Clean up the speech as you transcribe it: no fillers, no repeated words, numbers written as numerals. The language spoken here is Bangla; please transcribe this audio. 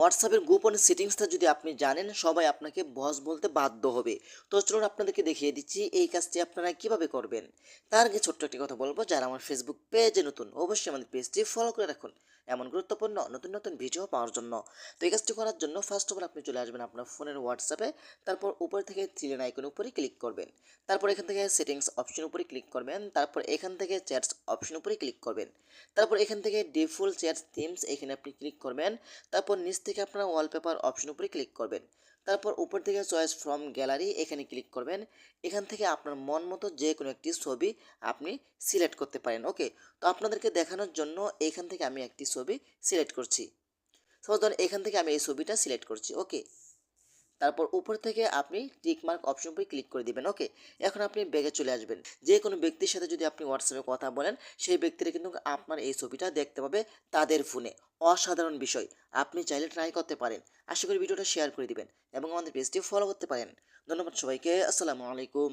হোয়াটসঅ্যাপের গোপন সেটিংসটা যদি আপনি জানেন, সবাই আপনাকে বস বলতে বাধ্য হবে। তো চলুন আপনাদেরকে দেখিয়ে দিচ্ছি এই কাজটি আপনারা কিভাবে করবেন। তার আগে ছোট্ট একটি কথা বলবো, যারা আমার ফেসবুক পেজে নতুন অবশ্যই আমাদের পেজটি ফলো করে রাখুন এমন গুরুত্বপূর্ণ নতুন নতুন ভিডিও পাওয়ার জন্য। তো এই কাজটি করার জন্য ফার্স্ট অফ অল আপনি চলে আসবেন আপনার ফোনের হোয়াটসঅ্যাপে। তারপর উপর থেকে থ্রি লাইন আইকন উপরে ক্লিক করবেন। তারপর এখান থেকে সেটিংস অপশন উপরে ক্লিক করবেন। তারপর এখান থেকে চ্যাটস অপশন উপরে ক্লিক করবেন। তারপর এখান থেকে ডিফল্ট চ্যাটস থিমস এখানে আপনি ক্লিক করবেন। তারপর নিচ থেকে আপনারা ওয়ালপেপার অপশন উপরে ক্লিক করবেন। তারপর উপর থেকে চয়েস ফ্রম গ্যালারি এখানে ক্লিক করবেন। এখান থেকে আপনার মন মতো যে কোনো একটি ছবি আপনি সিলেক্ট করতে পারেন। ওকে, তো আপনাদেরকে দেখানোর জন্য এখান থেকে আমি একটি ছবি সিলেক্ট করছি। সাপোজ ধরুন এখান থেকে আমি এই ছবিটা সিলেক্ট করছি। ওকে, তারপর উপর থেকে আপনি টিক মার্ক অপশন উপরে ক্লিক করে দিবেন। ওকে, এখন আপনি ব্যাগে চলে আসবেন। যে কোনো ব্যক্তির সাথে যদি আপনি হোয়াটসঅ্যাপে কথা বলেন, সেই ব্যক্তিরা কিন্তু আপনার এই ছবিটা দেখতে পাবে তাদের ফোনে। অসাধারণ বিষয়, আপনি চাইলে ট্রাই করতে পারেন। আশা করি ভিডিওটা শেয়ার করে দিবেন এবং আমাদের পেজটি ফলো করতে পারেন। ধন্যবাদ সবাইকে। আসসালামু আলাইকুম।